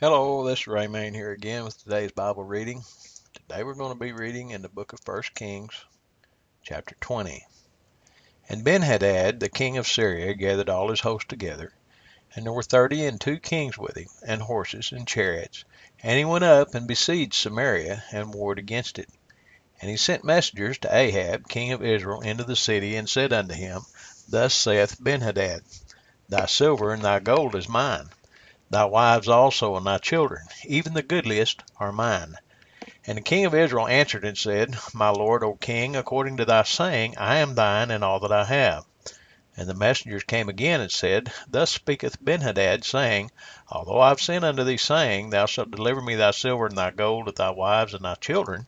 Hello, this is Ray Main here again with today's Bible reading. Today we're going to be reading in the book of 1 Kings, chapter 20. And Benhadad, the king of Syria, gathered all his host together, and there were 32 kings with him, and horses and chariots. And he went up and besieged Samaria, and warred against it. And he sent messengers to Ahab, king of Israel, into the city, and said unto him, Thus saith Benhadad, Thy silver and thy gold is mine, thy wives also and thy children, even the goodliest, are mine. And the king of Israel answered and said, My lord, O king, according to thy saying, I am thine and all that I have. And the messengers came again and said, Thus speaketh Benhadad, saying, Although I have sent unto thee, saying, Thou shalt deliver me thy silver and thy gold, and thy wives and thy children,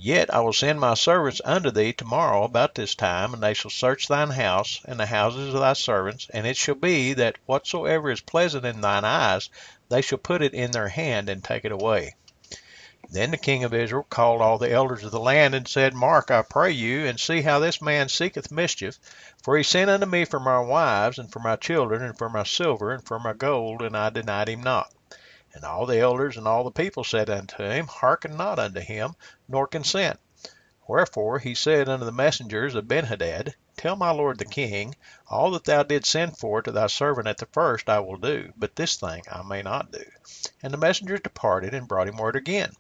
yet I will send my servants unto thee tomorrow about this time, and they shall search thine house and the houses of thy servants, and it shall be that whatsoever is pleasant in thine eyes, they shall put it in their hand and take it away. Then the king of Israel called all the elders of the land and said, Mark, I pray you, and see how this man seeketh mischief. For he sent unto me for my wives, and for my children, and for my silver, and for my gold, and I denied him not. And all the elders and all the people said unto him, Hearken not unto him, nor consent. Wherefore he said unto the messengers of Benhadad, Tell my lord the king, all that thou didst send for to thy servant at the first I will do, but this thing I may not do. And the messengers departed and brought him word again.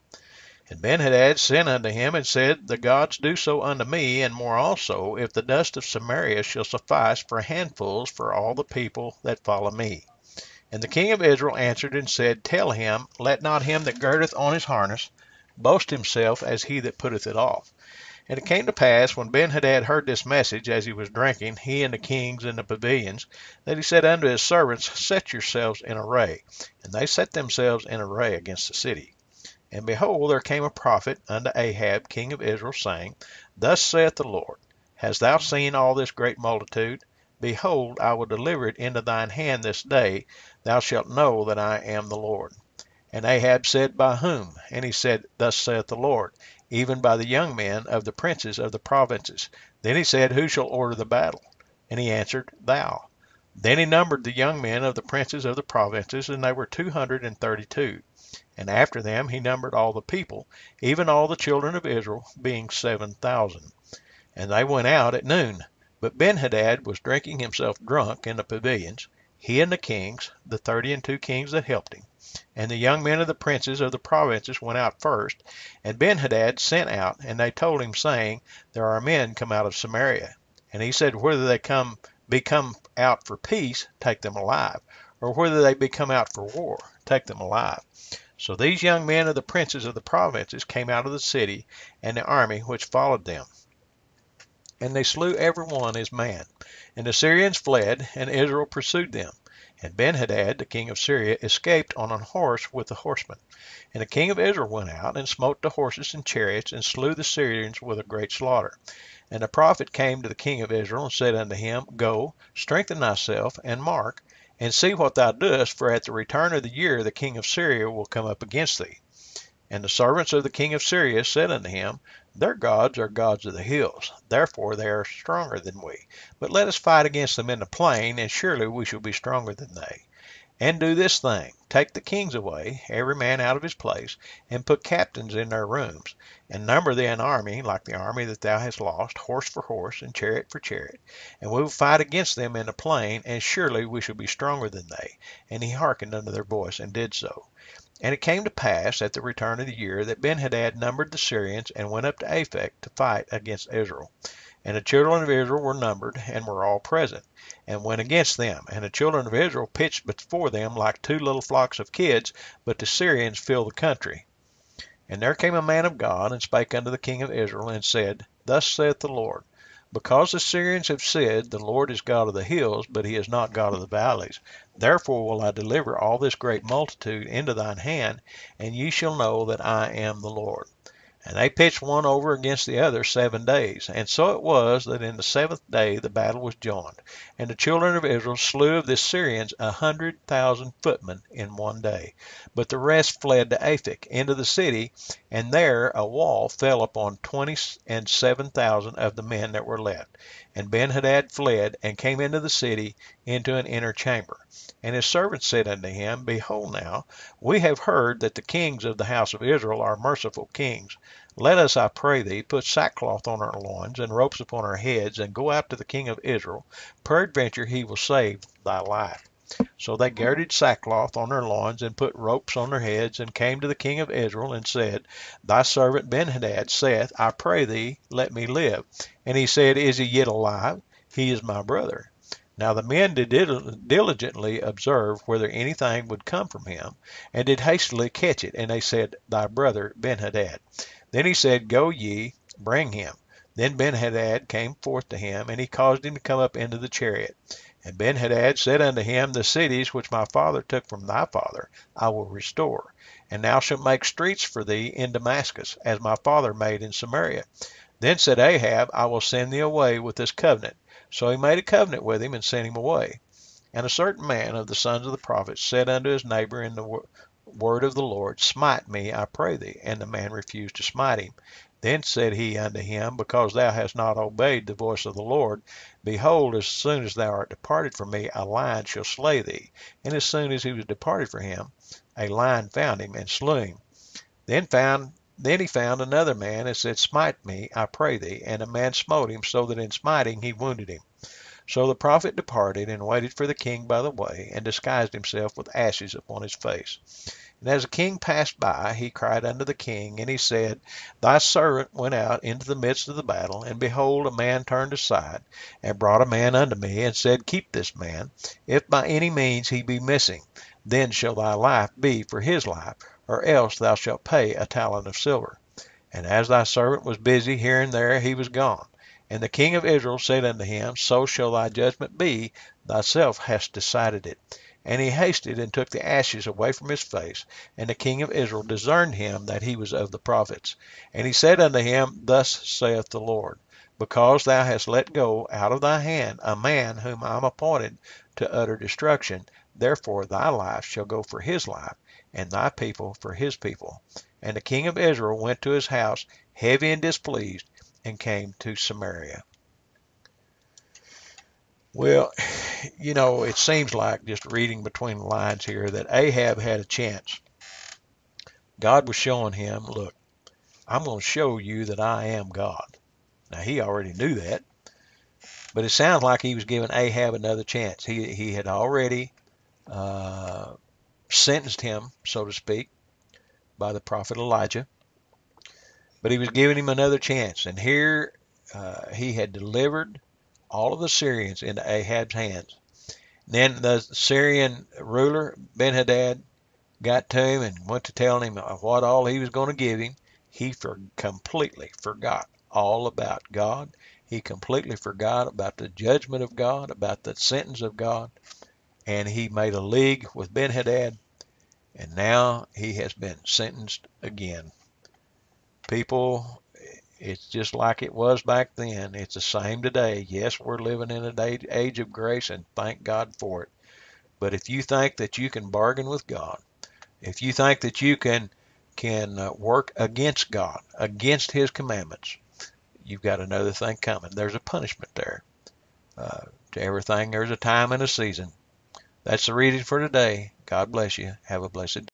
And Benhadad sent unto him and said, The gods do so unto me, and more also, if the dust of Samaria shall suffice for handfuls for all the people that follow me. And the king of Israel answered and said, Tell him, let not him that girdeth on his harness boast himself as he that putteth it off. And it came to pass, when Benhadad heard this message, as he was drinking, he and the kings in the pavilions, that he said unto his servants, Set yourselves in array. And they set themselves in array against the city. And behold, there came a prophet unto Ahab, king of Israel, saying, Thus saith the Lord, Hast thou seen all this great multitude? Behold, I will deliver it into thine hand this day. Thou shalt know that I am the Lord. And Ahab said, By whom? And he said, Thus saith the Lord, even by the young men of the princes of the provinces. Then he said, Who shall order the battle? And he answered, Thou. Then he numbered the young men of the princes of the provinces, and they were 232. And after them he numbered all the people, even all the children of Israel, being 7,000. And they went out at noon. But Benhadad was drinking himself drunk in the pavilions, he and the kings, the 32 kings that helped him. And the young men of the princes of the provinces went out first. And Benhadad sent out, and they told him, saying, There are men come out of Samaria. And he said, Whether they be come out for peace, take them alive, or whether they be come out for war, take them alive. So these young men of the princes of the provinces came out of the city, and the army which followed them. And they slew every one his man. And the Syrians fled, and Israel pursued them. And Benhadad, the king of Syria, escaped on an horse with the horsemen. And the king of Israel went out, and smote the horses and chariots, and slew the Syrians with a great slaughter. And the prophet came to the king of Israel, and said unto him, Go, strengthen thyself, and mark, and see what thou doest, for at the return of the year the king of Syria will come up against thee. And the servants of the king of Syria said unto him, Their gods are gods of the hills, therefore they are stronger than we. But let us fight against them in the plain, and surely we shall be stronger than they. And do this thing, take the kings away, every man out of his place, and put captains in their rooms, and number thee an army like the army that thou hast lost, horse for horse, and chariot for chariot. And we will fight against them in the plain, and surely we shall be stronger than they. And he hearkened unto their voice, and did so. And it came to pass at the return of the year that Benhadad numbered the Syrians, and went up to Aphek to fight against Israel. And the children of Israel were numbered, and were all present, and went against them. And the children of Israel pitched before them like two little flocks of kids, but the Syrians filled the country. And there came a man of God, and spake unto the king of Israel, and said, Thus saith the Lord, Because the Syrians have said, The Lord is God of the hills, but he is not God of the valleys, therefore will I deliver all this great multitude into thine hand, and ye shall know that I am the Lord. And they pitched one over against the other 7 days. And so it was that in the 7th day the battle was joined. And the children of Israel slew of the Syrians 100,000 footmen in one day. But the rest fled to Aphek into the city, and there a wall fell upon 27,000 of the men that were left. And Benhadad fled, and came into the city into an inner chamber. And his servants said unto him, Behold now, we have heard that the kings of the house of Israel are merciful kings. Let us, I pray thee, put sackcloth on our loins, and ropes upon our heads, and go out to the king of Israel. Peradventure he will save thy life. So they girded sackcloth on their loins, and put ropes on their heads, and came to the king of Israel, and said, Thy servant Benhadad saith, I pray thee, let me live. And he said, Is he yet alive? He is my brother. Now the men did diligently observe whether anything would come from him, and did hastily catch it. And they said, Thy brother Benhadad. Then he said, Go ye, bring him. Then Benhadad came forth to him, and he caused him to come up into the chariot. And Benhadad said unto him, The cities which my father took from thy father I will restore, and thou shalt make streets for thee in Damascus, as my father made in Samaria. Then said Ahab, I will send thee away with this covenant. So he made a covenant with him, and sent him away. And a certain man of the sons of the prophets said unto his neighbor in the word of the Lord, Smite me, I pray thee. And the man refused to smite him. Then said he unto him, Because thou hast not obeyed the voice of the Lord, behold, as soon as thou art departed from me, a lion shall slay thee. And as soon as he was departed from him, a lion found him, and slew him. Then he found another man, and said, Smite me, I pray thee. And the man smote him, so that in smiting he wounded him. So the prophet departed, and waited for the king by the way, and disguised himself with ashes upon his face. And as the king passed by, he cried unto the king, and he said, Thy servant went out into the midst of the battle, and behold, a man turned aside, and brought a man unto me, and said, Keep this man. If by any means he be missing, then shall thy life be for his life, or else thou shalt pay a talent of silver. And as thy servant was busy here and there, he was gone. And the king of Israel said unto him, So shall thy judgment be, thyself hast decided it. And he hasted and took the ashes away from his face. And the king of Israel discerned him that he was of the prophets. And he said unto him, Thus saith the Lord, Because thou hast let go out of thy hand a man whom I am appointed to utter destruction, therefore thy life shall go for his life, and thy people for his people. And the king of Israel went to his house heavy and displeased, and came to Samaria. Well, it seems like, just reading between the lines here, that Ahab had a chance. God was showing him, look, I'm going to show you that I am God. Now, he already knew that, but it sounds like he was giving Ahab another chance. He had already sentenced him, so to speak, by the prophet Elijah, but he was giving him another chance. And here he had delivered all of the Syrians into Ahab's hands. Then the Syrian ruler, Benhadad, got to him and went to telling him what all he was going to give him. He completely forgot all about God. He completely forgot about the judgment of God, about the sentence of God. And he made a league with Benhadad, and now he has been sentenced again. People, it's just like it was back then. It's the same today. Yes, we're living in an age of grace, and thank God for it. But if you think that you can bargain with God, if you think that you can work against God, against his commandments, you've got another thing coming. There's a punishment there. To everything, there's a time and a season. That's the reading for today. God bless you. Have a blessed day.